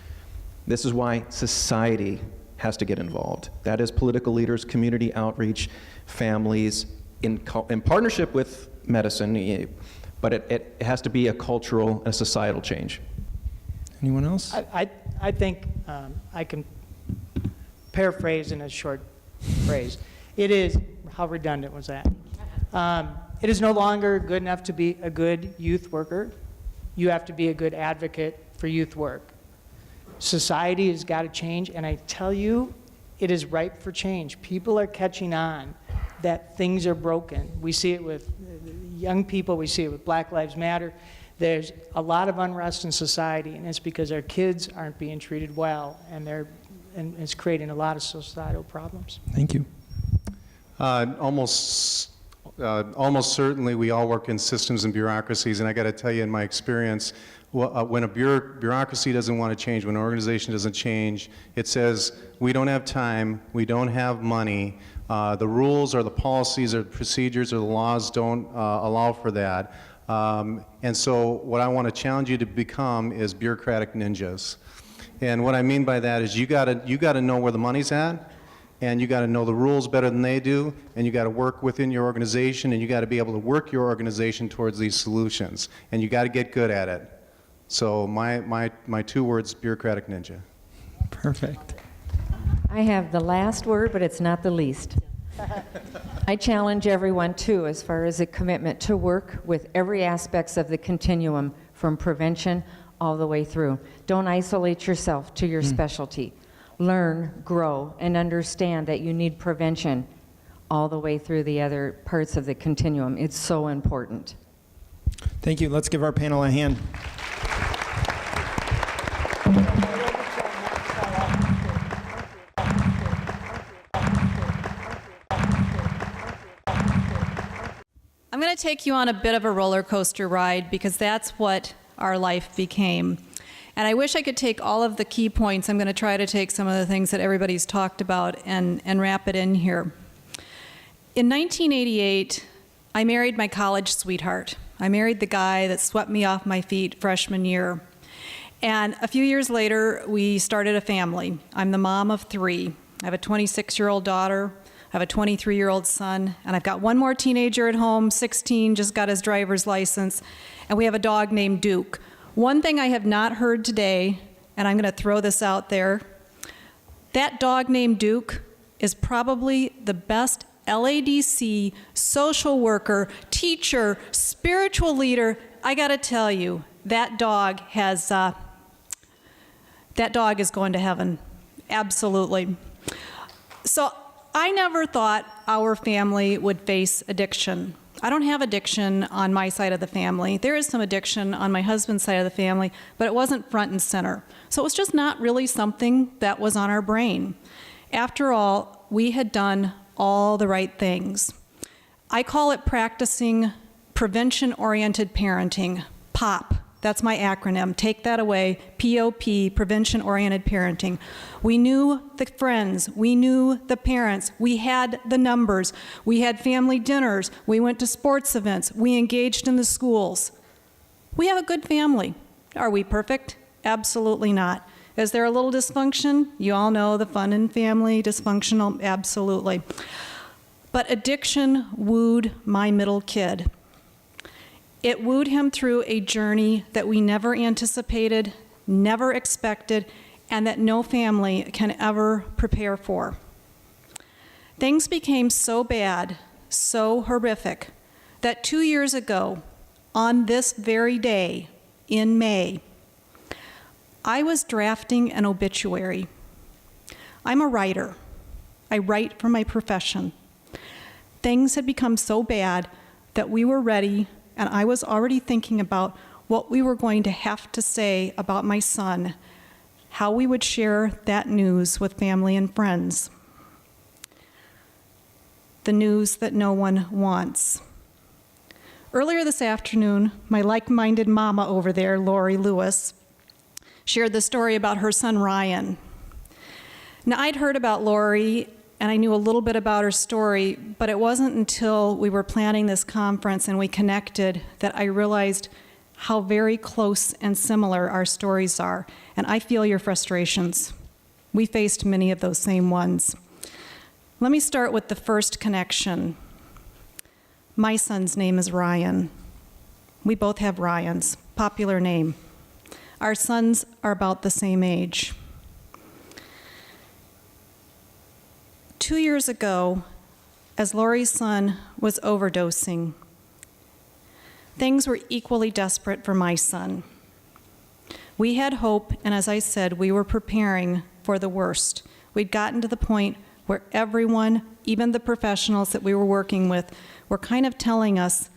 This is why society has to get involved. That is political leaders, community outreach, families, in partnership with medicine, but it has to be a cultural and a societal change. Anyone else? I think I can paraphrase in a short phrase. It is, how redundant was that? It is no longer good enough to be a good youth worker. You have to be a good advocate for youth work. Society has got to change, and I tell you, it is ripe for change. People are catching on that things are broken. We see it with young people, we see it with Black Lives Matter. There's a lot of unrest in society, and it's because our kids aren't being treated well, and it's creating a lot of societal problems. Thank you. Almost certainly, we all work in systems and bureaucracies, and I got to tell you, in my experience, when a bureaucracy doesn't want to change, when an organization doesn't change, it says, we don't have time, we don't have money, the rules or the policies or the procedures or the laws don't allow for that. And so what I want to challenge you to become is bureaucratic ninjas. And what I mean by that is you got to know where the money's at, and you got to know the rules better than they do, and you got to work within your organization, and you got to be able to work your organization towards these solutions, and you got to get good at it. So my 2 words, bureaucratic ninja. Perfect. I have the last word, but it's not the least. I challenge everyone, too, as far as a commitment to work with every aspects of the continuum, from prevention all the way through. Don't isolate yourself to your specialty. Learn, grow, and understand that you need prevention all the way through the other parts of the continuum. It's so important. Thank you. Let's give our panel a hand. I'm going to take you on a bit of a roller coaster ride, because that's what our life became. And I wish I could take all of the key points. I'm going to try to take some of the things that everybody's talked about and wrap it in here. In 1988, I married my college sweetheart. I married the guy that swept me off my feet freshman year. And a few years later, we started a family. I'm the mom of 3. I have a 26-year-old daughter, I have a 23-year-old son, and I've got one more teenager at home, 16, just got his driver's license, and we have a dog named Duke. One thing I have not heard today, and I'm going to throw this out there, that dog named Duke is probably the best LADC social worker, teacher, spiritual leader. I got to tell you, that dog is going to heaven. Absolutely. So I never thought our family would face addiction. I don't have addiction on my side of the family. There is some addiction on my husband's side of the family, but it wasn't front and center. So it was just not really something that was on our brain. After all, we had done all the right things. I call it practicing prevention-oriented parenting, POP. That's my acronym. Take that away, POP, prevention-oriented parenting. We knew the friends, we knew the parents, we had the numbers, we had family dinners, we went to sports events, we engaged in the schools. We have a good family. Are we perfect? Absolutely not. Is there a little dysfunction? You all know the fun in family, dysfunctional, absolutely. But addiction wooed my middle kid. It wooed him through a journey that we never anticipated, never expected, and that no family can ever prepare for. Things became so bad, so horrific, that 2 years ago, on this very day, in May, I was drafting an obituary. I'm a writer. I write for my profession. Things had become so bad that we were ready, and I was already thinking about what we were going to have to say about my son, how we would share that news with family and friends. The news that no one wants. Earlier this afternoon, my like-minded mama over there, Lori Lewis, shared the story about her son Ryan. Now, I'd heard about Lori, and I knew a little bit about her story, but it wasn't until we were planning this conference and we connected that I realized how very close and similar our stories are, and I feel your frustrations. We faced many of those same ones. Let me start with the first connection. My son's name is Ryan. We both have Ryans, popular name. Our sons are about the same age. 2 years ago, as Lori's son was overdosing, things were equally desperate for my son. We had hope, and as I said, we were preparing for the worst. We'd gotten to the point where everyone, even the professionals that we were working with, were kind of telling us,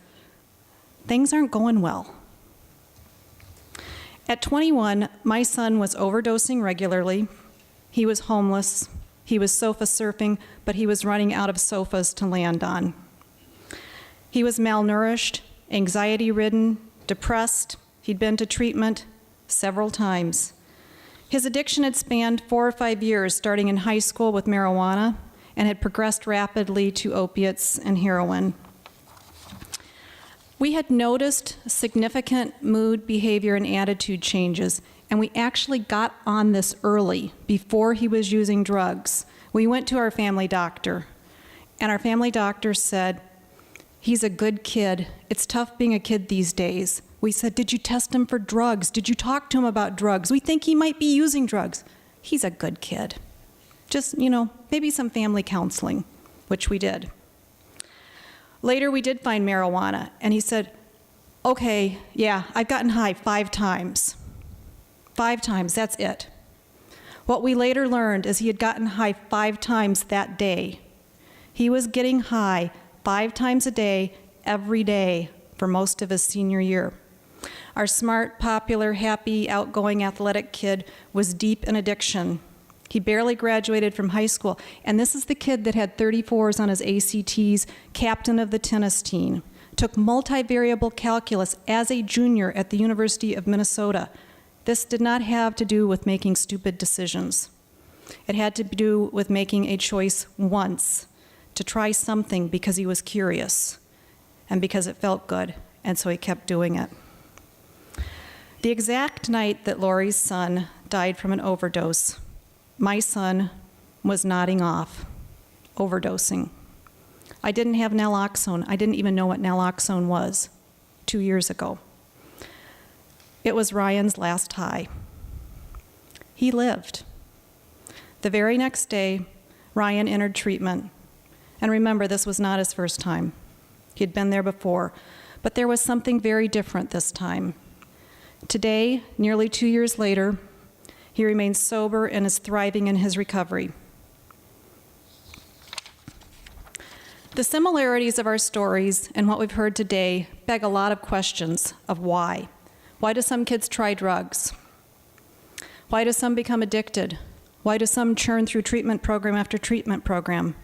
things aren't going well. At 21, my son was overdosing regularly. He was homeless. He was sofa surfing, but he was running out of sofas to land on. He was malnourished, anxiety-ridden, depressed. He'd been to treatment several times. His addiction had spanned 4 or 5 years, starting in high school with marijuana, and had progressed rapidly to opiates and heroin. We had noticed significant mood, behavior, and attitude changes, and we actually got on this early, before he was using drugs. We went to our family doctor, and our family doctor said, "He's a good kid. It's tough being a kid these days." We said, "Did you test him for drugs? Did you talk to him about drugs? We think he might be using drugs." "He's a good kid. Just, maybe some family counseling," which we did. Later, we did find marijuana, and he said, "Okay, yeah, I've gotten high 5 times. 5 times, that's it." What we later learned is he had gotten high 5 times that day. He was getting high 5 times a day, every day, for most of his senior year. Our smart, popular, happy, outgoing, athletic kid was deep in addiction. He barely graduated from high school, and this is the kid that had 34s on his ACTs, captain of the tennis team, took multivariable calculus as a junior at the University of Minnesota. This did not have to do with making stupid decisions. It had to do with making a choice once to try something because he was curious and because it felt good, and so he kept doing it. The exact night that Lori's son died from an overdose, my son was nodding off, overdosing. I didn't have naloxone. I didn't even know what naloxone was 2 years ago. It was Ryan's last high. He lived. The very next day, Ryan entered treatment. And remember, this was not his first time. He had been there before. But there was something very different this time. Today, nearly 2 years later, he remains sober and is thriving in his recovery. The similarities of our stories and what we've heard today beg a lot of questions of why. Why do some kids try drugs? Why do some become addicted? Why do some churn through treatment program after treatment program?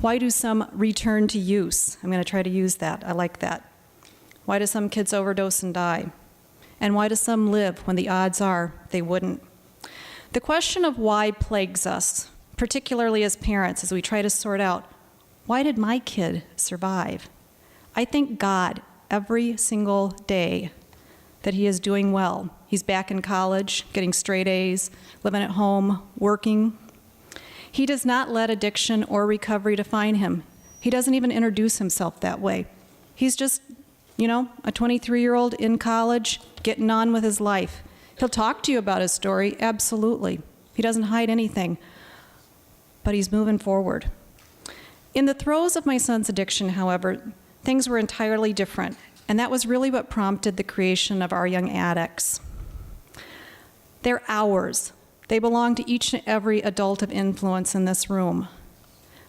Why do some return to use? I'm going to try to use that. I like that. Why do some kids overdose and die? And why do some live when the odds are they wouldn't? The question of why plagues us, particularly as parents, as we try to sort out, why did my kid survive? I thank God every single day that he is doing well. He's back in college, getting straight A's, living at home, working. He does not let addiction or recovery define him. He doesn't even introduce himself that way. He's just, a 23-year-old in college, getting on with his life. He'll talk to you about his story, absolutely. He doesn't hide anything, but he's moving forward. In the throes of my son's addiction, however, things were entirely different, and that was really what prompted the creation of Our Young Addicts. They're ours. They belong to each and every adult of influence in this room.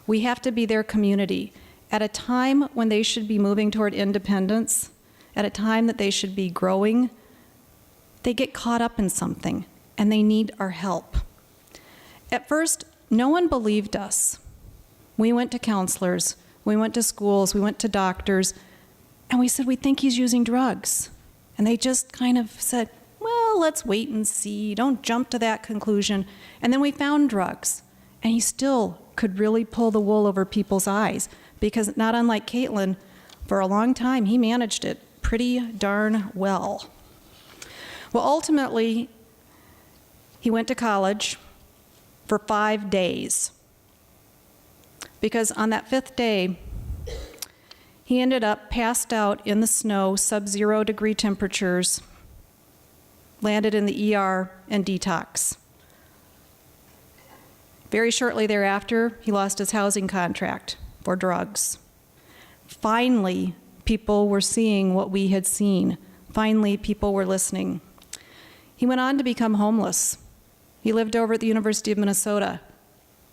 We have to be their community at a time when they should be moving toward independence, at a time that they should be growing. They get caught up in something, and they need our help. At first, no one believed us. We went to counselors, we went to schools, we went to doctors, and we said, "We think he's using drugs." And they just kind of said, "Well, let's wait and see. Don't jump to that conclusion." And then we found drugs, and he still could really pull the wool over people's eyes, because not unlike Caitlin, for a long time, he managed it pretty darn well. Well, ultimately, he went to college for 5 days, because on that 5th day, he ended up passed out in the snow, sub-zero degree temperatures, landed in the ER and detox. Very shortly thereafter, he lost his housing contract for drugs. Finally, people were seeing what we had seen. Finally, people were listening. He went on to become homeless. He lived over at the University of Minnesota.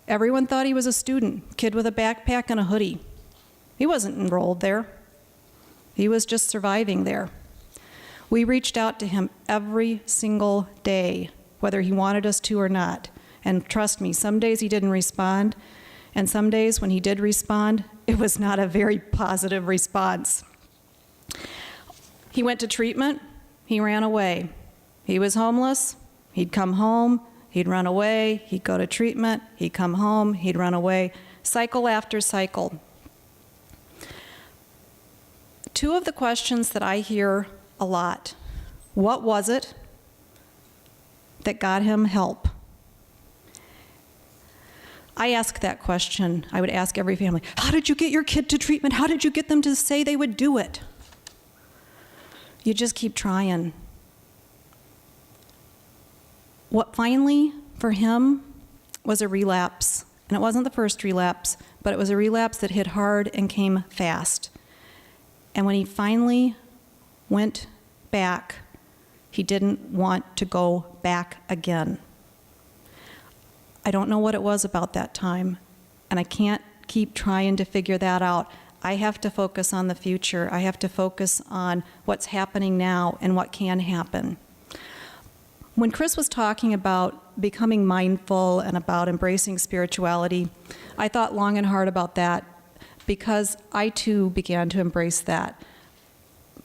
Everyone thought he was a student, kid with a backpack and a hoodie. He wasn't enrolled there. He was just surviving there. We reached out to him every single day, whether he wanted us to or not. And trust me, some days he didn't respond, and some days when he did respond, it was not a very positive response. He went to treatment, he ran away. He was homeless, he'd come home, he'd run away, he'd go to treatment, he'd come home, he'd run away, cycle after cycle. Two of the questions that I hear a lot: what was it that got him help? I ask that question. I would ask every family, how did you get your kid to treatment? How did you get them to say they would do it? You just keep trying. What finally, for him, was a relapse. And it wasn't the first relapse, but it was a relapse that hit hard and came fast. And when he finally went back, he didn't want to go back again. I don't know what it was about that time, and I can't keep trying to figure that out. I have to focus on the future. I have to focus on what's happening now and what can happen. When Chris was talking about becoming mindful and about embracing spirituality, I thought long and hard about that because I too began to embrace that.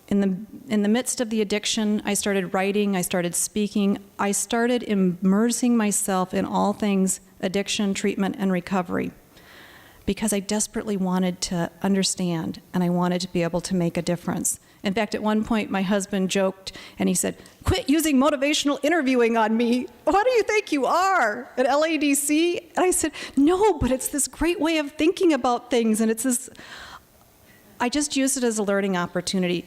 In the midst of the addiction, I started writing, I started speaking, I started immersing myself in all things addiction, treatment, and recovery because I desperately wanted to understand and I wanted to be able to make a difference. In fact, at one point, my husband joked and he said, "Quit using motivational interviewing on me. What do you think you are, at LADC?" And I said, "No, but it's this great way of thinking about things, and it's this." I just used it as a learning opportunity.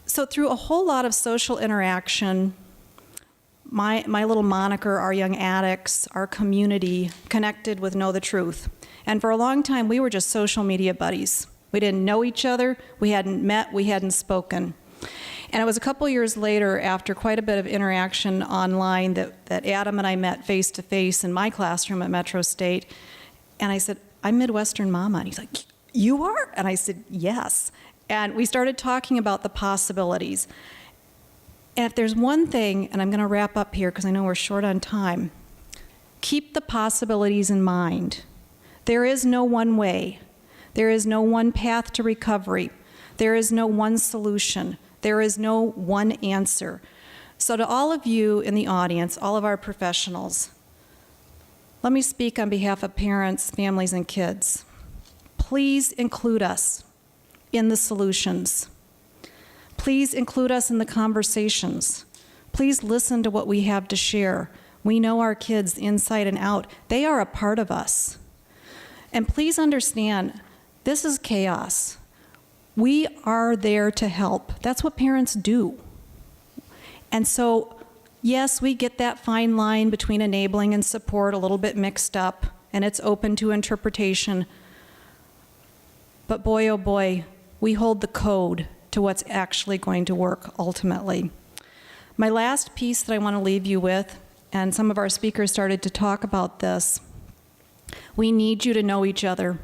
So through a whole lot of social interaction, my little moniker, Our Young Addicts, our community, connected with Know the Truth. And for a long time, we were just social media buddies. We didn't know each other, we hadn't met, we hadn't spoken. And it was a couple years later, after quite a bit of interaction online, that Adam and I met face to face in my classroom at Metro State. And I said, "I'm Midwestern Mama." And he's like, "You are?" And I said, "Yes." And we started talking about the possibilities. And if there's one thing, and I'm going to wrap up here because I know we're short on time, keep the possibilities in mind. There is no one way. There is no one path to recovery. There is no one solution. There is no one answer. So to all of you in the audience, all of our professionals, let me speak on behalf of parents, families, and kids. Please include us in the solutions. Please include us in the conversations. Please listen to what we have to share. We know our kids inside and out. They are a part of us. And please understand, this is chaos. We are there to help. That's what parents do. And so, yes, we get that fine line between enabling and support a little bit mixed up, and it's open to interpretation. But boy, oh boy, we hold the code to what's actually going to work ultimately. My last piece that I want to leave you with, and some of our speakers started to talk about this, we need you to know each other.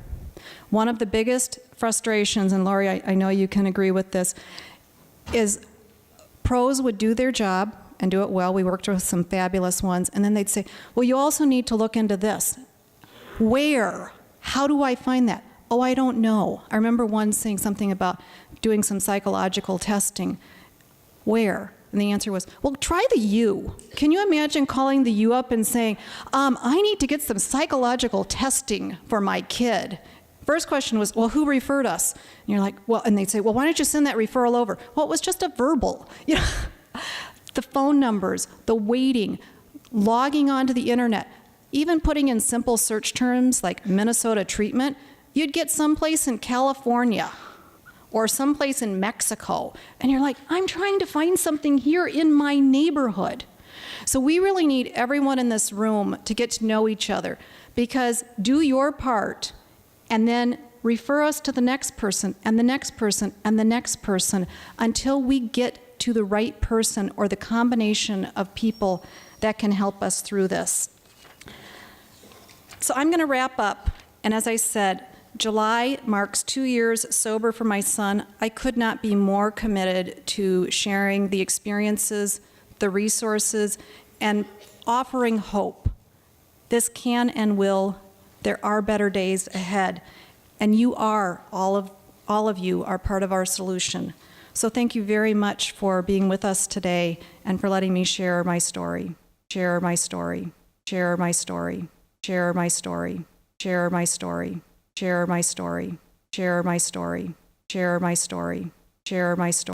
One of the biggest frustrations, and Lori, I know you can agree with this, is pros would do their job and do it well. We worked with some fabulous ones, and then they'd say, "Well, you also need to look into this." Where? How do I find that? "Oh, I don't know." I remember one saying something about doing some psychological testing. Where? And the answer was, "Well, try the U." Can you imagine calling the U up and saying, "I need to get some psychological testing for my kid"? First question was, "Well, who referred us?" And you're like, "Well," and they'd say, "Well, why don't you send that referral over?" Well, it was just a verbal. You know, the phone numbers, the waiting, logging onto the internet, even putting in simple search terms like Minnesota treatment, you'd get someplace in California or someplace in Mexico. And you're like, I'm trying to find something here in my neighborhood. So we really need everyone in this room to get to know each other, because do your part and then refer us to the next person and the next person and the next person until we get to the right person or the combination of people that can help us through this. So I'm going to wrap up. And as I said, July marks 2 years sober for my son. I could not be more committed to sharing the experiences, the resources, and offering hope. This can and will. There are better days ahead. And you are, all of you are part of our solution. So thank you very much for being with us today and for letting me share my story. Share my story. Share my story. Share my story. Share my story. Share my story. Share my story. Share my story. Share my story.